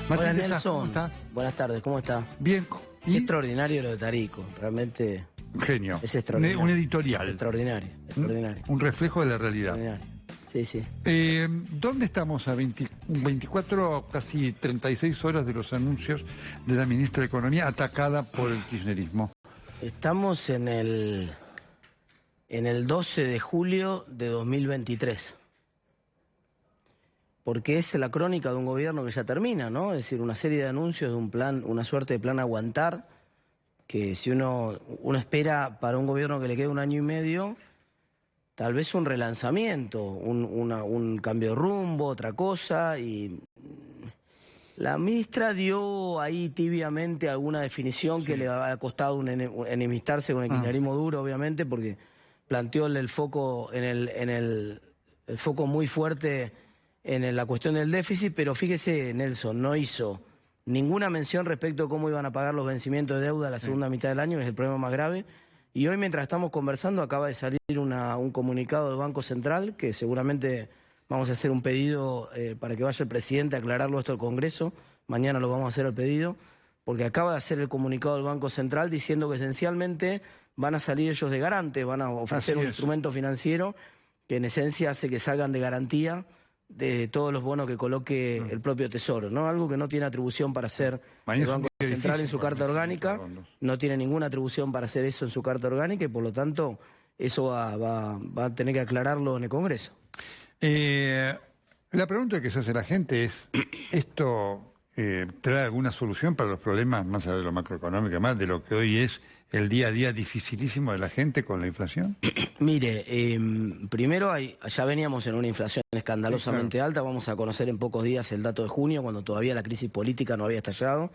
Martín Hola Tejas, Nelson, ¿cómo está? buenas tardes, ¿cómo está? Bien. ¿Y? Extraordinario lo de Tarico, realmente Genio. es extraordinario. Un editorial. Extraordinario, extraordinario. Un reflejo de la realidad. Sí, sí. ¿Dónde estamos a 24, casi 36 horas de los anuncios de la ministra de Economía atacada por el kirchnerismo? Estamos en el 12 de julio de 2023. Porque es la crónica de un gobierno que ya termina, ¿no? Es decir, una serie de anuncios de un plan, una suerte de plan aguantar, que si uno espera para un gobierno que le quede un año y medio, tal vez un relanzamiento, un cambio de rumbo, otra cosa, y la ministra dio ahí tibiamente alguna definición que le ha costado enemistarse con el kirchnerismo duro, obviamente, porque planteó el foco el foco muy fuerte en la cuestión del déficit, pero fíjese, Nelson, no hizo ninguna mención respecto a cómo iban a pagar los vencimientos de deuda la segunda mitad del año, que es el problema más grave. Y hoy, mientras estamos conversando, acaba de salir un comunicado del Banco Central, que seguramente vamos a hacer un pedido para que vaya el presidente a aclararlo esto al Congreso. Mañana lo vamos a hacer el pedido, porque acaba de hacer el comunicado del Banco Central diciendo que esencialmente van a salir ellos de garantes, van a ofrecer un instrumento financiero que en esencia hace que salgan de garantía de todos los bonos que coloque el propio Tesoro, ¿no? Algo que no tiene atribución para hacer el Banco Central en su carta orgánica, no tiene ninguna atribución para hacer eso en su carta orgánica y por lo tanto eso va a tener que aclararlo en el Congreso. La pregunta que se hace la gente es, ¿esto trae alguna solución para los problemas más allá de lo macroeconómico, más de lo que hoy es el día a día dificilísimo de la gente con la inflación? Mire, primero ya veníamos en una inflación escandalosamente alta, vamos a conocer en pocos días el dato de junio, cuando todavía la crisis política no había estallado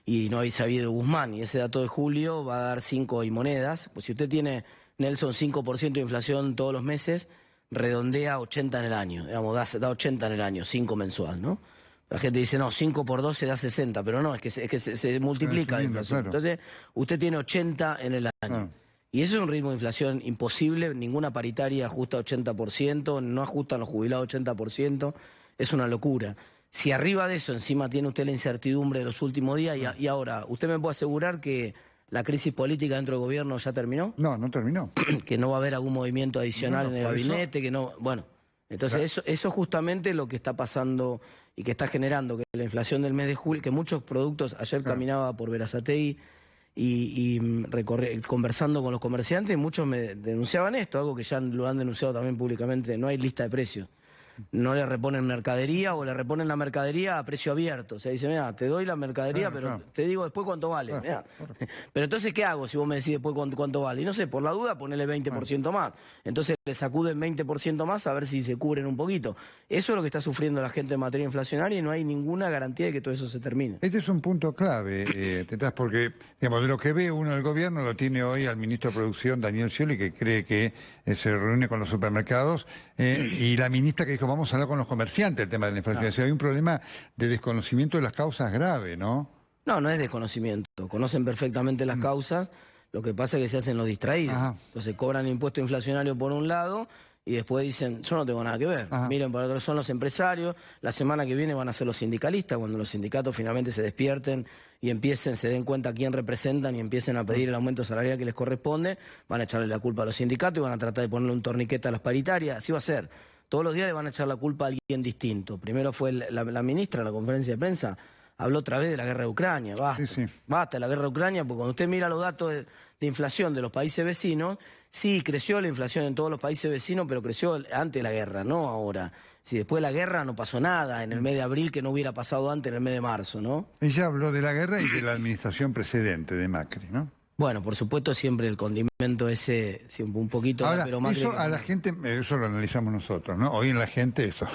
y no había sabido Guzmán, y ese dato de julio va a dar 5 y monedas. Pues si usted tiene, Nelson, 5% de inflación todos los meses, redondea 80 en el año, digamos, da 80 en el año, 5 mensual, ¿no? La gente dice, no, 5 por 12 da 60, pero no, es que se multiplica la inflación. Claro. Entonces, usted tiene 80 en el año. Y eso es un ritmo de inflación imposible, ninguna paritaria ajusta 80%, no ajustan los jubilados 80%, es una locura. Si arriba de eso encima tiene usted la incertidumbre de los últimos días, y ahora, ¿usted me puede asegurar que la crisis política dentro del gobierno ya terminó? No, no terminó. Que no va a haber algún movimiento adicional en el gabinete, que no... Bueno, entonces eso es justamente lo que está pasando y que está generando que la inflación del mes de julio, que muchos productos, ayer caminaba por Berazategui y conversando con los comerciantes, muchos me denunciaban esto, algo que ya lo han denunciado también públicamente, no hay lista de precios. No le reponen mercadería o le reponen la mercadería a precio abierto. O sea, dice, mira, te doy la mercadería, pero te digo después cuánto vale. Pero entonces, ¿qué hago si vos me decís después cuánto vale? Y no sé, por la duda, ponele 20% más. Entonces le sacuden 20% más a ver si se cubren un poquito. Eso es lo que está sufriendo la gente en materia inflacionaria y no hay ninguna garantía de que todo eso se termine. Este es un punto clave, Tetaz, porque digamos, de lo que ve uno del gobierno lo tiene hoy al ministro de Producción, Daniel Scioli, que cree que se reúne con los supermercados, y la ministra que dijo, vamos a hablar con los comerciantes el tema de la inflación. O sea, hay un problema de desconocimiento de las causas grave, ¿no? No, no es desconocimiento. Conocen perfectamente las causas. Lo que pasa es que se hacen los distraídos. Entonces cobran impuesto inflacionario por un lado y después dicen, yo no tengo nada que ver. Miren, por otro son los empresarios. La semana que viene van a ser los sindicalistas, cuando los sindicatos finalmente se despierten y se den cuenta a quién representan y empiecen a pedir el aumento salarial que les corresponde, van a echarle la culpa a los sindicatos y van a tratar de ponerle un torniquete a las paritarias. Así va a ser. Todos los días le van a echar la culpa a alguien distinto. Primero fue la ministra en la conferencia de prensa, habló otra vez de la guerra de Ucrania. Basta, basta de la guerra de Ucrania, porque cuando usted mira los datos de inflación de los países vecinos, sí, creció la inflación en todos los países vecinos, pero creció antes de la guerra, no ahora. Si después de la guerra no pasó nada en el mes de abril que no hubiera pasado antes en el mes de marzo, ¿no? Ella habló de la guerra y de la administración precedente de Macri, ¿no? Bueno, por supuesto siempre el condimento ese, un poquito... Ahora, pero Macri, eso a la gente, eso lo analizamos nosotros, ¿no? Hoy en la gente eso...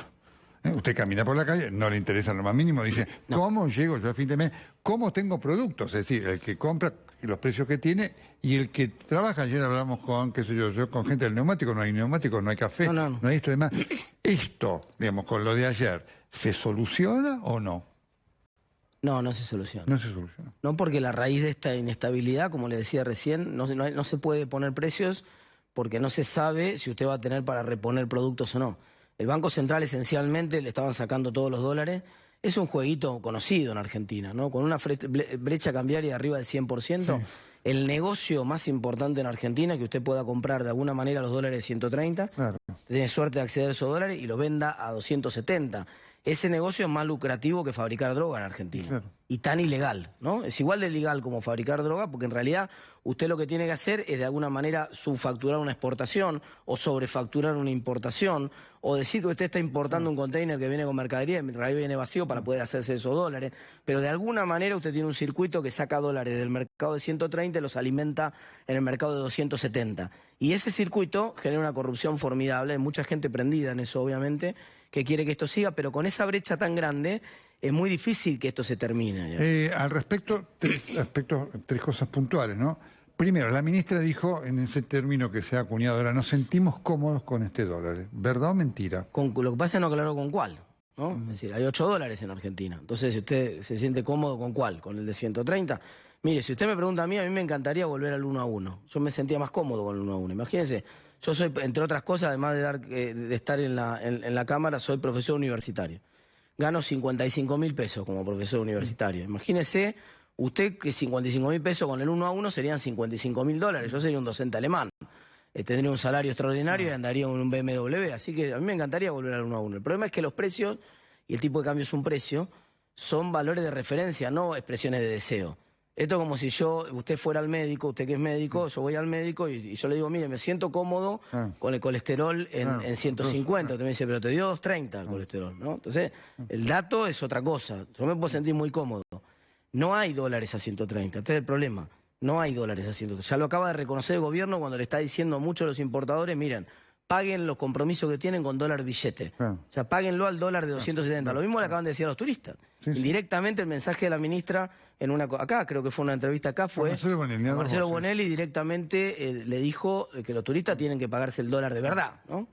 Usted camina por la calle, no le interesa lo más mínimo, dice, ¿cómo llego yo a fin de mes? ¿Cómo tengo productos? Es decir, el que compra los precios que tiene y el que trabaja. Ayer hablamos con, qué sé yo, con gente del neumático, no hay neumático, no hay café, no hay esto y demás. Esto, digamos, con lo de ayer, ¿se soluciona o no? No, no se soluciona. No se soluciona. No, porque la raíz de esta inestabilidad, como le decía recién, no se puede poner precios porque no se sabe si usted va a tener para reponer productos o no. El Banco Central esencialmente le estaban sacando todos los dólares Es un jueguito conocido en Argentina, ¿no? Con una brecha cambiaria de arriba del 100%, sí. El negocio más importante en Argentina es que usted pueda comprar de alguna manera los dólares de 130, claro. Tiene suerte de acceder a esos dólares y los venda a 270. Ese negocio es más lucrativo que fabricar droga en Argentina. Claro. Y tan ilegal, ¿no? Es igual de ilegal como fabricar droga, porque en realidad usted lo que tiene que hacer es de alguna manera subfacturar una exportación o sobrefacturar una importación, o decir que usted está importando un container que viene con mercadería y en realidad viene vacío para poder hacerse esos dólares. Pero de alguna manera usted tiene un circuito que saca dólares del mercado de 130 y los alimenta en el mercado de 270. Y ese circuito genera una corrupción formidable, hay mucha gente prendida en eso obviamente, que quiere que esto siga, pero con esa brecha tan grande es muy difícil que esto se termine. Al respecto, tres cosas puntuales, ¿no? Primero, la ministra dijo en ese término que se ha acuñado ahora, nos sentimos cómodos con este dólar. ¿Verdad o mentira? Lo que pasa es no aclaró con cuál, ¿no? Es decir, hay 8 dólares en Argentina. Entonces, si usted se siente cómodo con cuál, con el de 130. Mire, si usted me pregunta a mí me encantaría volver al 1 a 1. Yo me sentía más cómodo con el 1 a 1. Imagínense, yo soy, entre otras cosas, además de estar en la Cámara, soy profesor universitario. Gano 55.000 pesos como profesor universitario. Imagínese usted que 55.000 pesos con el 1 a 1 serían 55.000 dólares. Yo sería un docente alemán. Tendría un salario extraordinario y andaría en un BMW. Así que a mí me encantaría volver al 1 a 1. El problema es que los precios, y el tipo de cambio es un precio, son valores de referencia, no expresiones de deseo. Esto es como si usted fuera al médico, usted que es médico, yo voy al médico y yo le digo, mire, me siento cómodo con el colesterol en 150. Usted me dice, pero te dio 230 el colesterol, ¿no? Entonces, el dato es otra cosa. Yo me puedo sentir muy cómodo. No hay dólares a 130, este es el problema. No hay dólares a 130. Ya lo acaba de reconocer el gobierno cuando le está diciendo a muchos de los importadores, miren, paguen los compromisos que tienen con dólar billete. O sea, páguenlo al dólar de 270. Lo mismo le acaban de decir a los turistas. Sí, sí. Indirectamente el mensaje de la ministra, acá creo que fue una entrevista acá, fue Marcelo Bonelli directamente le dijo que los turistas tienen que pagarse el dólar de verdad, ¿no?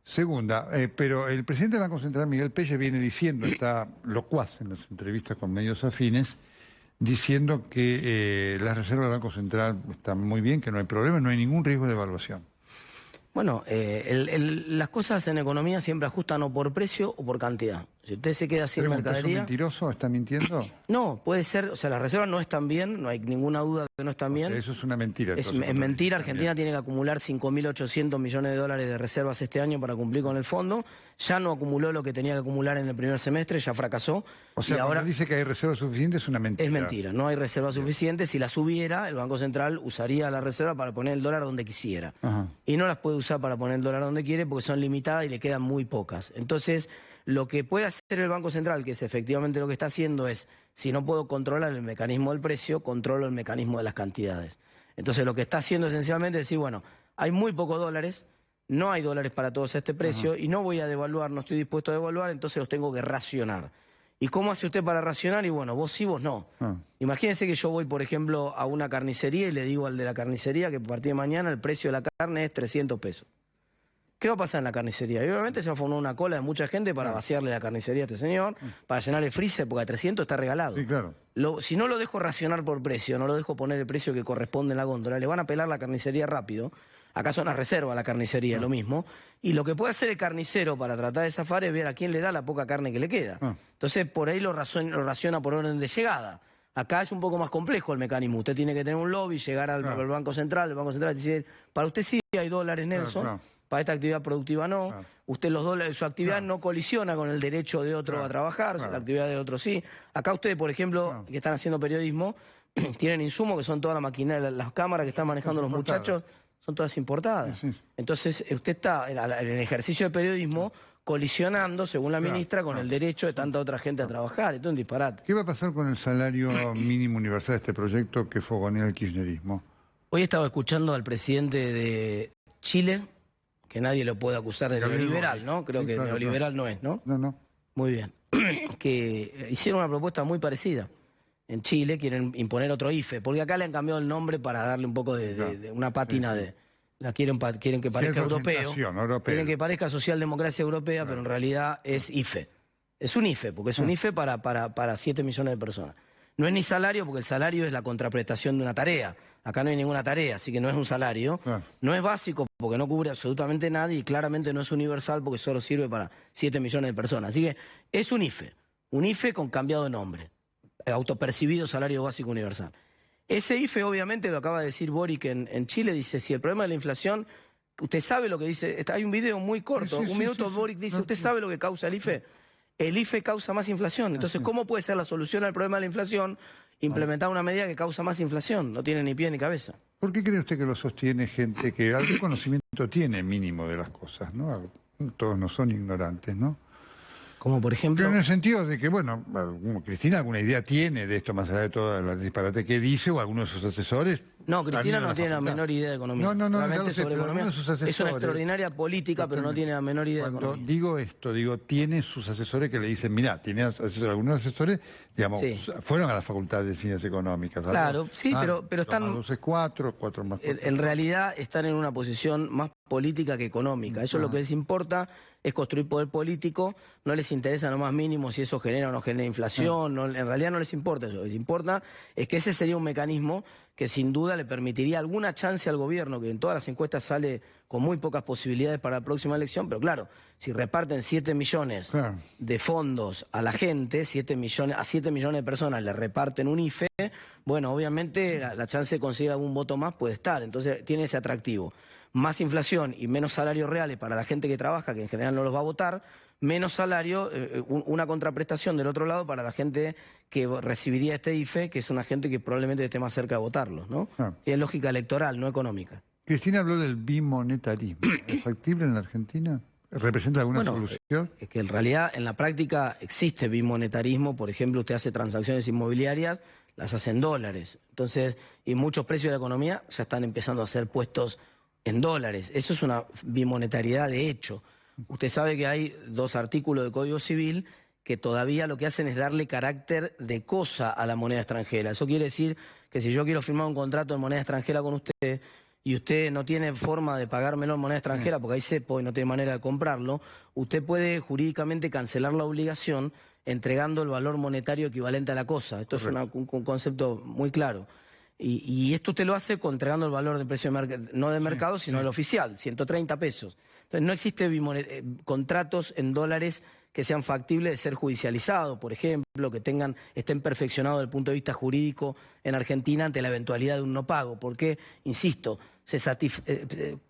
Segunda, pero el presidente del Banco Central, Miguel Pelle, viene diciendo, está locuaz en las entrevistas con medios afines, diciendo que las reservas del Banco Central están muy bien, que no hay problema, no hay ningún riesgo de devaluación. Bueno, las cosas en economía siempre ajustan o por precio o por cantidad. Si usted se queda sin mercadería... ¿Es mentiroso? ¿Está mintiendo? No, puede ser, o sea, las reservas no están bien, no hay ninguna duda que no están bien. Sea, eso es una mentira. Es mentira, Argentina tiene que acumular 5.800 millones de dólares de reservas este año para cumplir con el fondo. Ya no acumuló lo que tenía que acumular en el primer semestre, ya fracasó. O sea, ahora dice que hay reservas suficientes, es una mentira. Es mentira, no hay reservas suficientes. Si las hubiera, el Banco Central usaría la reserva para poner el dólar donde quisiera. Ajá. Y no las puede usar para poner el dólar donde quiere porque son limitadas y le quedan muy pocas. Entonces, lo que puede hacer el Banco Central, que es efectivamente lo que está haciendo, es, si no puedo controlar el mecanismo del precio, controlo el mecanismo de las cantidades. Entonces, lo que está haciendo esencialmente es decir, bueno, hay muy pocos dólares, no hay dólares para todos a este precio, y no voy a devaluar, no estoy dispuesto a devaluar, entonces los tengo que racionar. ¿Y cómo hace usted para racionar? Y bueno, vos sí, vos no. Imagínense que yo voy, por ejemplo, a una carnicería y le digo al de la carnicería que a partir de mañana el precio de la carne es 300 pesos. ¿Qué va a pasar en la carnicería? Y obviamente se va a formar una cola de mucha gente para vaciarle la carnicería a este señor, para llenar el freezer, porque a 300 está regalado. Sí, claro. Si no lo dejo racionar por precio, no lo dejo poner el precio que corresponde en la góndola, le van a pelar la carnicería rápido. Acá son las reservas la carnicería, lo mismo. Y lo que puede hacer el carnicero para tratar de zafar es ver a quién le da la poca carne que le queda. Entonces, por ahí lo raciona por orden de llegada. Acá es un poco más complejo el mecanismo. Usted tiene que tener un lobby, llegar al Banco Central. El Banco Central dice, para usted sí hay dólares, Nelson. Para esta actividad productiva no. Usted los dólares, su actividad no colisiona con el derecho de otro a trabajar, la actividad de otro sí. Acá ustedes, por ejemplo, que están haciendo periodismo, tienen insumos que son toda la maquinaria, las cámaras que están manejando los muchachos, son todas importadas. Entonces, usted está en el ejercicio de periodismo colisionando, según la ministra, con el derecho de tanta otra gente a trabajar. Esto es un disparate. ¿Qué va a pasar con el salario mínimo universal de este proyecto que fogonea el kirchnerismo? Hoy estaba escuchando al presidente de Chile, que nadie lo puede acusar de neoliberal, ¿no? Creo que neoliberal no es, ¿no? No. Muy bien. Que hicieron una propuesta muy parecida. En Chile quieren imponer otro IFE, porque acá le han cambiado el nombre para darle un poco de una pátina de... quieren que parezca europeo. Quieren que parezca socialdemocracia europea, pero en realidad es IFE. Es un IFE, porque es un IFE para 7 millones de personas. No es ni salario, porque el salario es la contraprestación de una tarea. Acá no hay ninguna tarea, así que no es un salario. No es básico, porque no cubre absolutamente nadie, y claramente no es universal, porque solo sirve para 7 millones de personas. Así que es un IFE. un IFE con cambiado de nombre, autopercibido salario básico universal. Ese IFE, obviamente, lo acaba de decir Boric en Chile, dice, si el problema de la inflación, usted sabe lo que dice, hay un video muy corto, un minuto, Boric dice, ¿usted sabe lo que causa el IFE? El IFE causa más inflación. Entonces, ¿cómo puede ser la solución al problema de la inflación implementar una medida que causa más inflación? No tiene ni pie ni cabeza. ¿Por qué cree usted que lo sostiene gente que algún conocimiento tiene mínimo de las cosas, ¿no? Todos no son ignorantes, ¿no? Como por ejemplo... Pero en el sentido de que, bueno, Cristina alguna idea tiene de esto, más allá de toda la disparate que dice, o algunos de sus asesores. No, Cristina no tiene la menor idea de economía. No, realmente sé, sobre pero economía. algunos de sus asesores. Es una extraordinaria política, pero no tiene la menor idea de Cuando economía. digo esto, digo, tiene sus asesores que le dicen, mirá, tiene asesores, algunos asesores, digamos, fueron a la Facultad de Ciencias Económicas. ¿Sabes? Claro, sí, pero están... 2 es 4, 4 más 4. En realidad están en una posición más política que económica. Eso lo que les importa es construir poder político, no les interesa lo más mínimo si eso genera o no genera inflación, en realidad no les importa eso. Lo que les importa es que ese sería un mecanismo que sin duda le permitiría alguna chance al gobierno, que en todas las encuestas sale con muy pocas posibilidades para la próxima elección, pero claro, si reparten 7 millones de fondos a la gente, 7 millones de personas le reparten un IFE, bueno, obviamente la chance de conseguir algún voto más puede estar, entonces tiene ese atractivo. Más inflación y menos salarios reales para la gente que trabaja, que en general no los va a votar, menos salario, una contraprestación del otro lado para la gente que recibiría este IFE, que es una gente que probablemente esté más cerca de votarlos, ¿no? Es lógica electoral, no económica. Cristina habló del bimonetarismo. ¿Es factible en la Argentina? ¿Representa alguna solución? Es que en realidad en la práctica existe bimonetarismo. Por ejemplo, usted hace transacciones inmobiliarias, las hace en dólares. Entonces, y muchos precios de la economía ya están empezando a ser puestos en dólares. Eso es una bimonetariedad de hecho. Usted sabe que hay 2 artículos del Código Civil que todavía lo que hacen es darle carácter de cosa a la moneda extranjera. Eso quiere decir que si yo quiero firmar un contrato de moneda extranjera con usted y usted no tiene forma de pagármelo en moneda extranjera porque hay cepo y no tiene manera de comprarlo, usted puede jurídicamente cancelar la obligación entregando el valor monetario equivalente a la cosa. Esto es un concepto muy claro. Y esto usted lo hace entregando el valor del precio no del mercado, sino del oficial, 130 pesos. Entonces no existe contratos en dólares que sean factibles de ser judicializados, por ejemplo, que estén perfeccionados desde el punto de vista jurídico en Argentina ante la eventualidad de un no pago. Porque, insisto,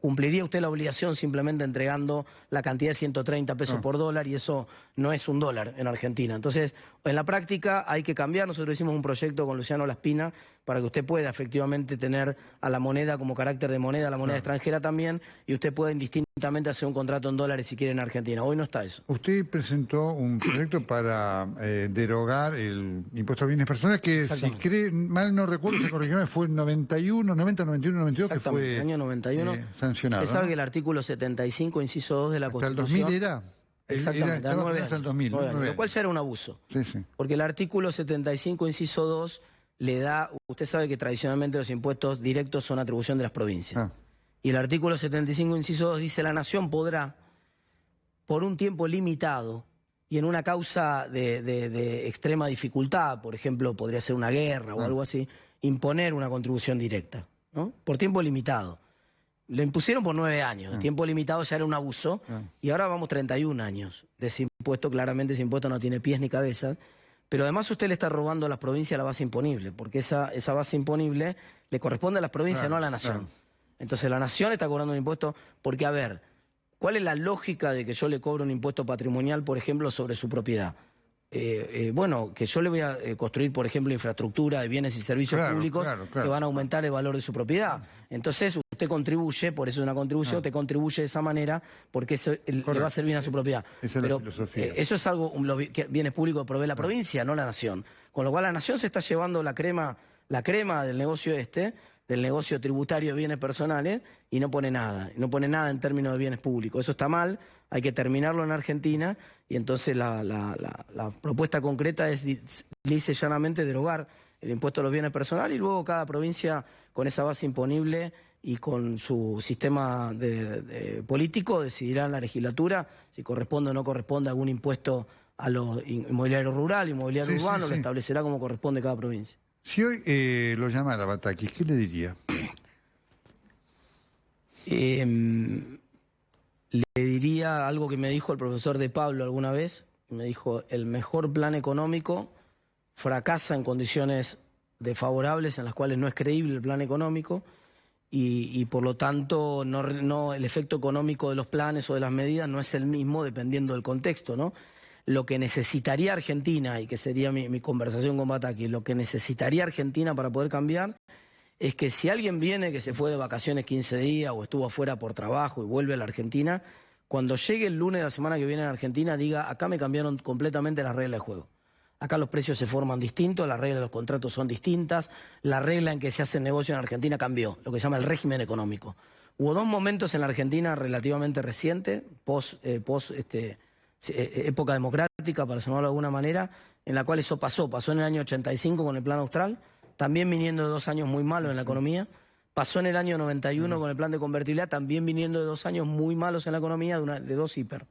cumpliría usted la obligación simplemente entregando la cantidad de 130 pesos por dólar y eso no es un dólar en Argentina. Entonces, en la práctica hay que cambiar. Nosotros hicimos un proyecto con Luciano Laspina para que usted pueda efectivamente tener a la moneda como carácter de moneda, a la moneda extranjera también, y usted pueda indistintamente hacer un contrato en dólares si quiere en Argentina. Hoy no está eso. Usted presentó un proyecto para derogar el impuesto a bienes personales que, si mal no recuerdo, se corrigió, fue en 91, 92, que fue año 91. Sancionado. Usted sabe que el artículo 75, inciso 2 de la Constitución... ¿Hasta el 2000 era? Exactamente, Estaba hasta el 2000. Lo cual ya era un abuso. Sí. Porque el artículo 75, inciso 2, le da... Usted sabe que tradicionalmente los impuestos directos son atribución de las provincias. Y el artículo 75, inciso 2, dice: la nación podrá, por un tiempo limitado y en una causa de extrema dificultad, por ejemplo, podría ser una guerra o algo así, imponer una contribución directa, ¿no? Por tiempo limitado. Lo impusieron por 9 años. El tiempo limitado ya era un abuso. Y ahora vamos 31 años de ese impuesto. Claramente ese impuesto no tiene pies ni cabezas. Pero además usted le está robando a las provincias la base imponible, porque esa base imponible le corresponde a las provincias, no a la nación. Entonces la nación está cobrando un impuesto porque, a ver, ¿cuál es la lógica de que yo le cobro un impuesto patrimonial, por ejemplo, sobre su propiedad? Bueno, que yo le voy a construir, por ejemplo, infraestructura de bienes y servicios públicos que van a aumentar el valor de su propiedad. Entonces usted contribuye, por eso es una contribución, usted contribuye de esa manera porque eso le va a hacer bien a su propiedad. Esa es la filosofía. Eso es algo, que bienes públicos provee la provincia, no la nación. Con lo cual la nación se está llevando la crema del negocio del negocio tributario de bienes personales, y no pone nada en términos de bienes públicos. Eso está mal, hay que terminarlo en Argentina, y entonces la propuesta concreta es, lisa y llanamente, derogar el impuesto a los bienes personales, y luego cada provincia, con esa base imponible y con su sistema político, decidirá en la legislatura si corresponde o no corresponde algún impuesto a los inmobiliario rural, inmobiliario urbano, lo establecerá como corresponde cada provincia. Si hoy lo llamara Batakis, ¿qué le diría? Le diría algo que me dijo el profesor de Pablo alguna vez, Me dijo, el mejor plan económico fracasa en condiciones desfavorables en las cuales no es creíble el plan económico y por lo tanto el efecto económico de los planes o de las medidas no es el mismo dependiendo del contexto, ¿no? Lo que necesitaría Argentina, y que sería mi conversación con Bataki, lo que necesitaría Argentina para poder cambiar es que si alguien viene que se fue de vacaciones 15 días o estuvo afuera por trabajo y vuelve a la Argentina, cuando llegue el lunes de la semana que viene a Argentina diga, acá me cambiaron completamente las reglas de juego. Acá los precios se forman distintos, las reglas de los contratos son distintas, la regla en que se hace el negocio en Argentina cambió, lo que se llama el régimen económico. Hubo dos momentos en la Argentina relativamente recientes, época democrática, para llamarlo de alguna manera, en la cual eso pasó. Pasó en el año 85 con el Plan Austral, también viniendo de 2 años muy malos en la economía. Pasó en el año 91 con el plan de convertibilidad, también viniendo de 2 años muy malos en la economía, de 2 hiper.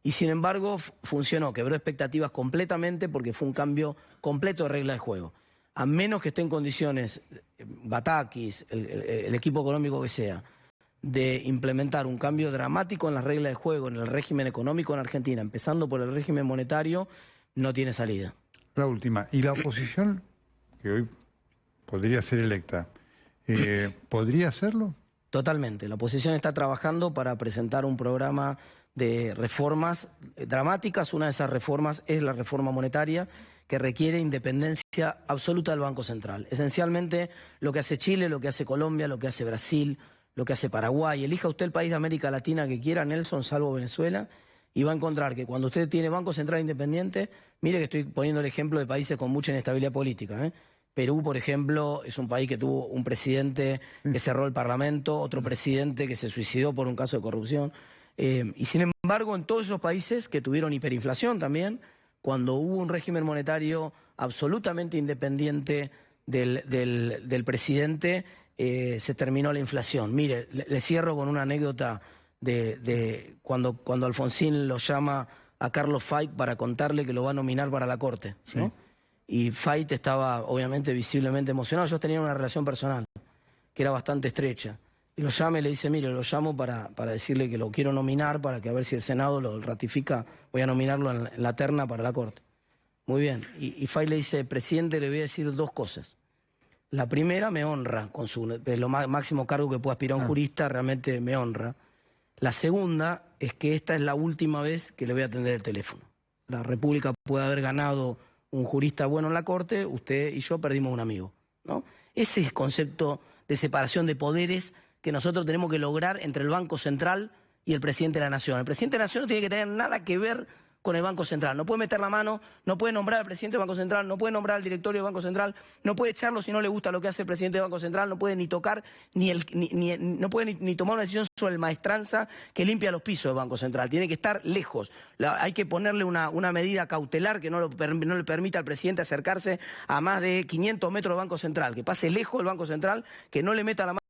Y sin embargo funcionó, quebró expectativas completamente porque fue un cambio completo de regla de juego. A menos que esté en condiciones, Batakis, el equipo económico que sea, de implementar un cambio dramático en las reglas de juego, en el régimen económico en Argentina, empezando por el régimen monetario, no tiene salida. La última. ¿Y la oposición, que hoy podría ser electa, podría hacerlo? Totalmente. La oposición está trabajando para presentar un programa de reformas dramáticas. Una de esas reformas es la reforma monetaria, que requiere independencia absoluta del Banco Central. Esencialmente lo que hace Chile, lo que hace Colombia, lo que hace Brasil, lo que hace Paraguay. Elija usted el país de América Latina que quiera, Nelson, salvo Venezuela, y va a encontrar que cuando usted tiene Banco Central independiente, mire que estoy poniendo el ejemplo de países con mucha inestabilidad política, ¿eh? Perú, por ejemplo, es un país que tuvo un presidente que cerró el Parlamento, otro presidente que se suicidó por un caso de corrupción. Y sin embargo, en todos esos países que tuvieron hiperinflación también, cuando hubo un régimen monetario absolutamente independiente del presidente, se terminó la inflación. Mire, le cierro con una anécdota de cuando Alfonsín lo llama a Carlos Fait para contarle que lo va a nominar para la Corte, ¿no? Sí. Y Fait estaba obviamente visiblemente emocionado. Ellos tenían una relación personal que era bastante estrecha. Y lo llama y le dice, mire, lo llamo para decirle que lo quiero nominar, para que a ver si el Senado lo ratifica, voy a nominarlo en la terna para la Corte. Muy bien. Y Fait le dice, presidente, le voy a decir 2 cosas. La primera, me honra, con lo máximo cargo que pueda aspirar un jurista, realmente me honra. La segunda es que esta es la última vez que le voy a atender el teléfono. La República puede haber ganado un jurista bueno en la Corte, usted y yo perdimos un amigo, ¿no? Ese es el concepto de separación de poderes que nosotros tenemos que lograr entre el Banco Central y el presidente de la Nación. El presidente de la Nación no tiene que tener nada que ver con el Banco Central. No puede meter la mano, no puede nombrar al presidente del Banco Central, no puede nombrar al directorio del Banco Central, no puede echarlo si no le gusta lo que hace el presidente del Banco Central, no puede ni tocar, no puede ni tomar una decisión sobre el maestranza que limpia los pisos del Banco Central. Tiene que estar lejos. Hay que ponerle una medida cautelar que no le permita al presidente acercarse a más de 500 metros del Banco Central, que pase lejos del Banco Central, que no le meta la mano